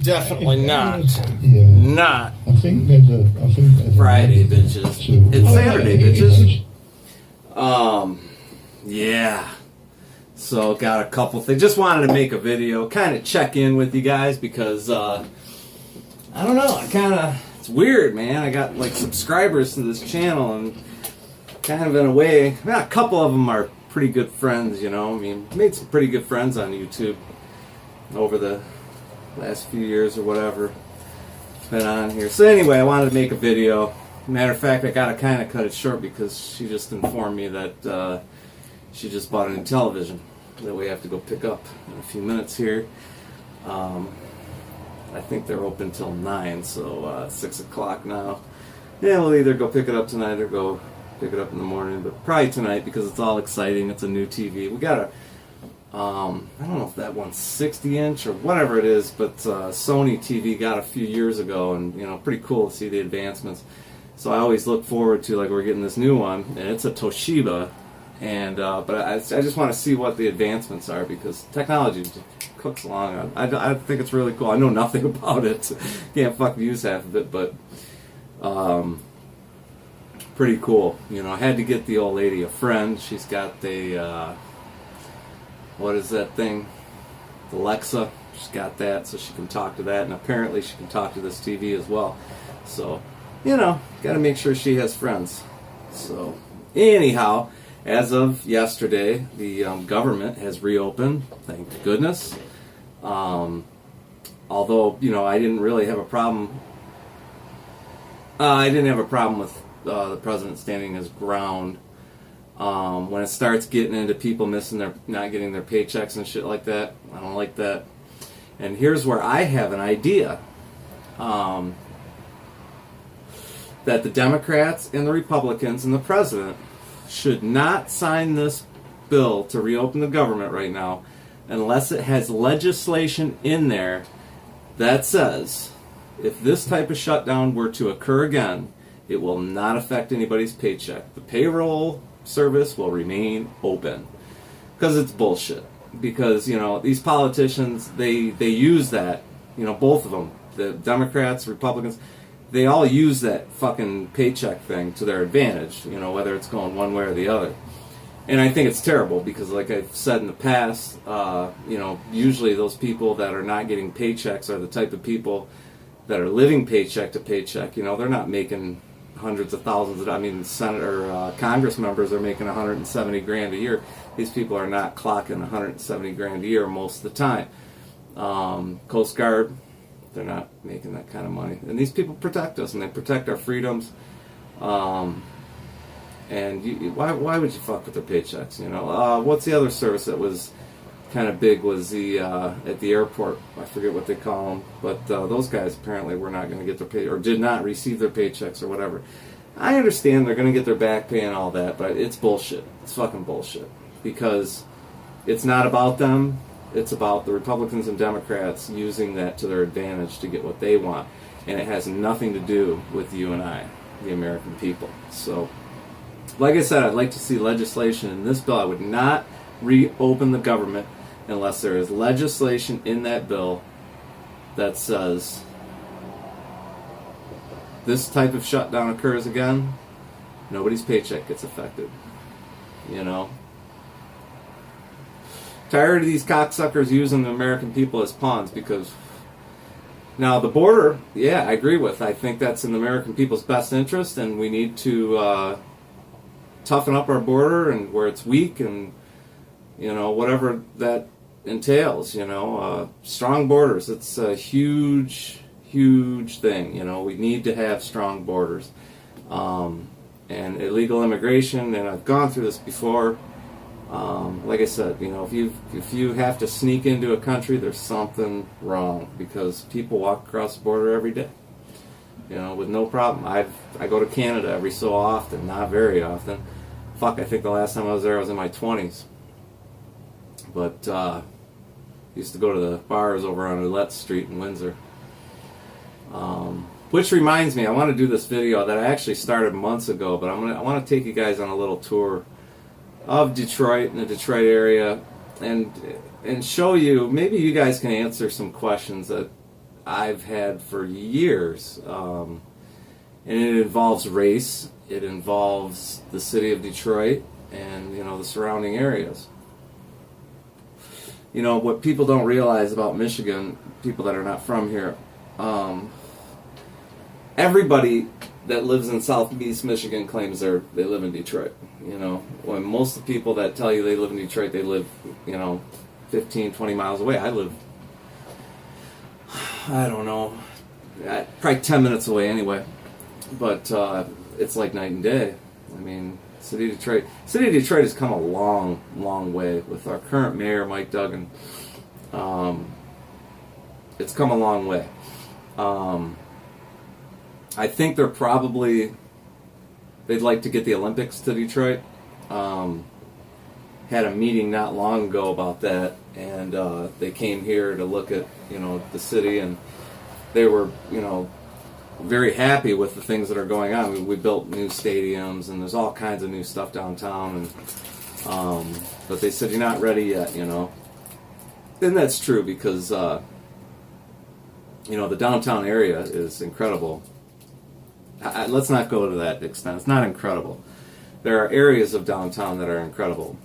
Definitely not. Not Friday, bitches. It's Saturday, bitches. Yeah. So got a couple things. Just wanted to make a video, kind of check in with you guys because I don't know. It's weird, man. I got like subscribers to this channel, and kind of in a way, a couple of them are pretty good friends. You know, I mean, made some pretty good friends on YouTube over the last few years or whatever. Been on here. So anyway, I wanted to make a video. Matter of fact, I gotta kind of cut it short because she just informed me that she just bought a new television that we have to go pick up in a few minutes here. I think they're open till 9, so 6 o'clock now. Yeah, we'll either go pick it up tonight or go pick it up in the morning, but probably tonight because it's all exciting. It's a new TV. We got a I don't know if that one's 60-inch or whatever it is, but Sony TV got a few years ago, and you know, pretty cool to see the advancements. So I always look forward to, like, we're getting this new one, and it's a Toshiba, and but I just want to see what the advancements are because technology just cooks along. I think it's really cool. I know nothing about it, can't fucking use half of it, but pretty cool. You know, I had to get the old lady a friend. She's got the what is that thing? Alexa. She's got that, so she can talk to that, and apparently she can talk to this TV as well. So, you know, got to make sure she has friends. So, anyhow, as of yesterday, the government has reopened. Thank goodness. Although, you know, I didn't really have a problem. I didn't have a problem with the president standing his ground. When it starts getting into people not getting their paychecks and shit like that, I don't like that. And here's where I have an idea. That the Democrats and the Republicans and the president should not sign this bill to reopen the government right now unless it has legislation in there that says if this type of shutdown were to occur again, it will not affect anybody's paycheck. The payroll service will remain open, because it's bullshit. Because, you know, these politicians, they use that, you know, both of them, the Democrats, Republicans, they all use that fucking paycheck thing to their advantage, you know, whether it's going one way or the other. And I think it's terrible because, like I've said in the past, you know, usually those people that are not getting paychecks are the type of people that are living paycheck to paycheck. You know, they're not making hundreds of thousands. I mean, Congress members are making 170 grand a year. These people are not clocking 170 grand a year most of the time. Coast Guard, they're not making that kind of money. And these people protect us, and they protect our freedoms. And why would you fuck with their paychecks? You know, what's the other service that was kind of big was the at the airport. I forget what they call them, but those guys apparently were not going to get their pay, or did not receive their paychecks or whatever. I understand they're going to get their back pay and all that, but it's bullshit. It's fucking bullshit, because it's not about them. It's about the Republicans and Democrats using that to their advantage to get what they want, and it has nothing to do with you and I, the American people. So, like I said, I'd like to see legislation in this bill. I would not reopen the government unless there is legislation in that bill that says this type of shutdown occurs again, nobody's paycheck gets affected. You know? Tired of these cocksuckers using the American people as pawns, because now the border, yeah, I agree with. I think that's in the American people's best interest, and we need to toughen up our border and where it's weak, and you know, whatever that entails, you know, strong borders. It's a huge, huge thing. You know, we need to have strong borders, and illegal immigration. And I've gone through this before. Like I said, you know, if you have to sneak into a country, there's something wrong, because people walk across the border every day, you know, with no problem. I go to Canada every so often, not very often. Fuck, I think the last time I was there I was in my 20s. But used to go to the bars over on Roulette Street in Windsor. Which reminds me, I want to do this video that I actually started months ago, but I want to take you guys on a little tour of Detroit and the Detroit area. and show you, maybe you guys can answer some questions that I've had for years. And it involves race, it involves the city of Detroit, and the surrounding areas. What people don't realize about Michigan, people that are not from here, everybody that lives in Southeast Michigan claims they live in Detroit. When most of the people that tell you they live in Detroit, they live 15, 20 miles away. I live, I don't know, probably 10 minutes away anyway. But it's like night and day. I mean, City of Detroit has come a long, long way with our current mayor, Mike Duggan. It's come a long way. I think they'd like to get the Olympics to Detroit. Had a meeting not long ago about that, and they came here to look at, the city, and they were, very happy with the things that are going on. We built new stadiums, and there's all kinds of new stuff downtown, and but they said, you're not ready yet, And that's true, because the downtown area is incredible. Let's not go to that extent. It's not incredible. There are areas of downtown that are incredible.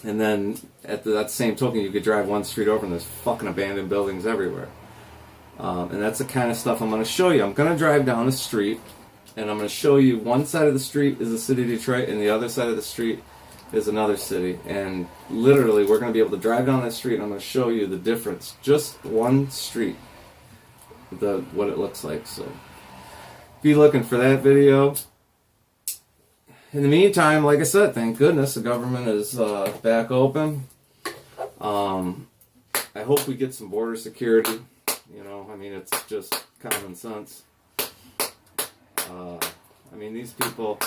And then at that same token, you could drive one street over and there's fucking abandoned buildings everywhere. And that's the kind of stuff I'm going to show you. I'm going to drive down the street, and I'm going to show you one side of the street is the city of Detroit, and the other side of the street is another city. And literally, we're going to be able to drive down that street, and I'm going to show you the difference. Just one street, what it looks like. So, be looking for that video. In the meantime, like I said, thank goodness the government is back open. I hope we get some border security. It's just common sense. These people,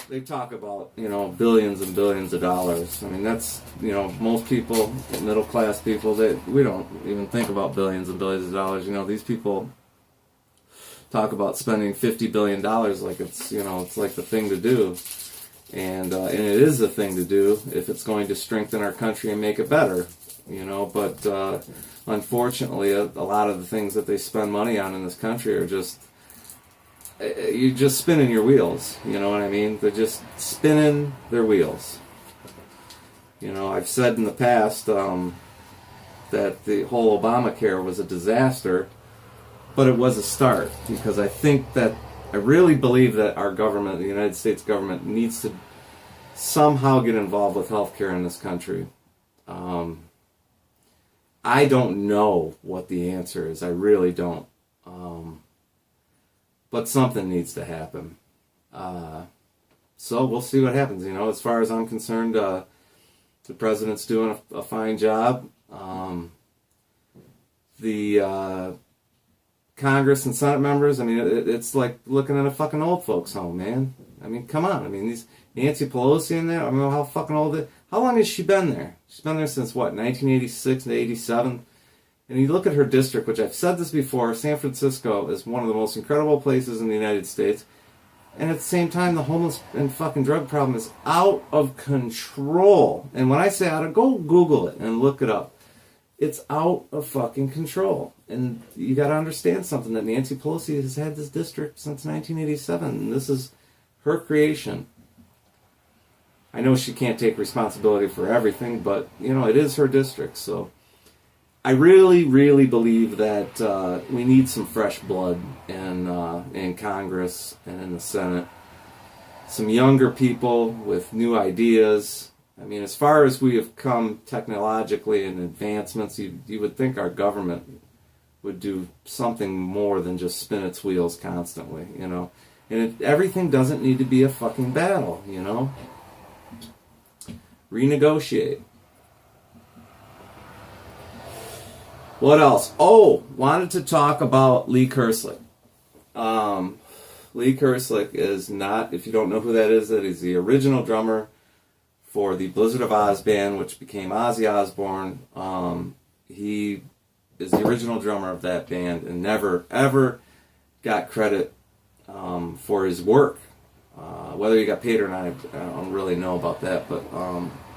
they talk about, billions and billions of dollars. That's, most people, middle class people, we don't even think about billions and billions of dollars. These people talk about spending $50 billion like it's, it's like the thing to do. And it is the thing to do if it's going to strengthen our country and make it better. But unfortunately, a lot of the things that they spend money on in this country are just, you're just spinning your wheels, you know what I mean? They're just spinning their wheels. I've said in the past that the whole Obamacare was a disaster, but it was a start, because I really believe that our government, the United States government, needs to somehow get involved with healthcare in this country. I don't know what the answer is. I really don't. But something needs to happen. So we'll see what happens. As far as I'm concerned, the president's doing a fine job. The Congress and Senate members, it's like looking at a fucking old folks home, man. Come on. These Nancy Pelosi in there, how fucking old how long has she been there? She's been there since what, 1986 to 87? And you look at her district, which I've said this before, San Francisco is one of the most incredible places in the United States. And at the same time, the homeless and fucking drug problem is out of control. And when I say out of, go Google it and look it up. It's out of fucking control. And you got to understand something, that Nancy Pelosi has had this district since 1987. And this is her creation. I know she can't take responsibility for everything, but, it is her district. So I really, really believe that we need some fresh blood in Congress and in the Senate. Some younger people with new ideas. As far as we have come technologically in advancements, you would think our government would do something more than just spin its wheels constantly, And everything doesn't need to be a fucking battle, Renegotiate. What else? Oh, wanted to talk about Lee Kerslake. Lee Kerslake is not, if you don't know who that is, that is the original drummer for the Blizzard of Oz band, which became Ozzy Osbourne. He is the original drummer of that band and never, ever got credit for his work. Whether he got paid or not, I don't really know about that, but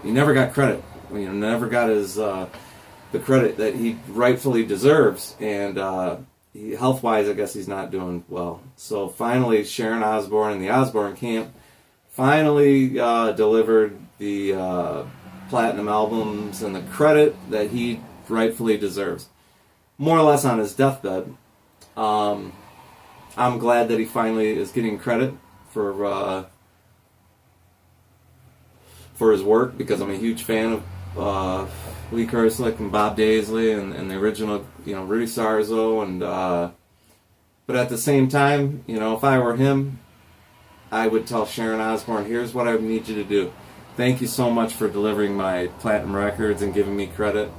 he never got credit never got his the credit that he rightfully deserves, and health-wise, I guess he's not doing well. So finally, Sharon Osbourne and the Osbourne camp finally delivered the platinum albums and the credit that he rightfully deserves, more or less on his deathbed. I'm glad that he finally is getting credit for his work, because I'm a huge fan of Lee Kerslake and Bob Daisley and the original, Rudy Sarzo, and but at the same time, if I were him, I would tell Sharon Osbourne, here's what I need you to do. Thank you so much for delivering my platinum records and giving me credit.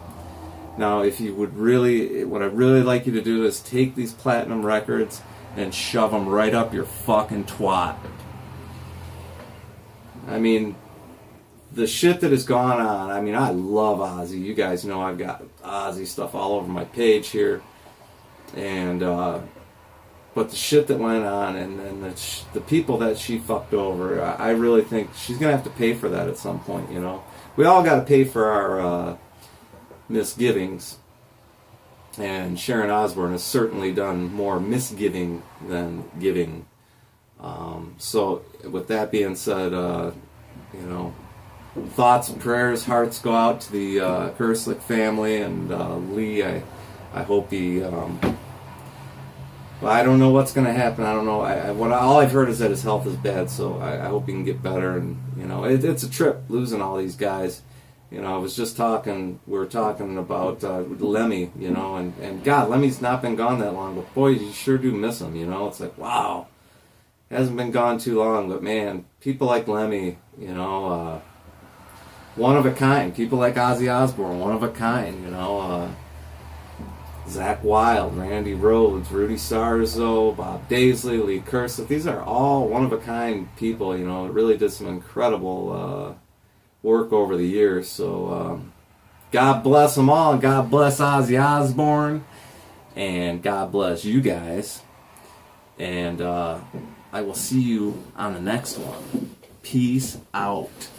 Now, if you would really, what I'd really like you to do is take these platinum records and shove them right up your fucking twat. I mean, the shit that has gone on, I love Ozzy. You guys know I've got Ozzy stuff all over my page here. And, but the shit that went on, and the people that she fucked over, I really think she's going to have to pay for that at some point, We all got to pay for our misgivings. And Sharon Osbourne has certainly done more misgiving than giving. So, with that being said, thoughts and prayers, hearts go out to the Kerslake family, and Lee, I hope he, I don't know what's going to happen. I don't know. All I've heard is that his health is bad, so I hope he can get better. And, it's a trip losing all these guys. I was just we were talking about Lemmy, and God, Lemmy's not been gone that long, but boy, you sure do miss him, It's like, wow, hasn't been gone too long, but man, people like Lemmy, one of a kind. People like Ozzy Osbourne, one of a kind, Zakk Wylde, Randy Rhoads, Rudy Sarzo, Bob Daisley, Lee Kerslake. These are all one of a kind people, really did some incredible work over the years. So God bless them all, and God bless Ozzy Osbourne, and God bless you guys. And I will see you on the next one. Peace out.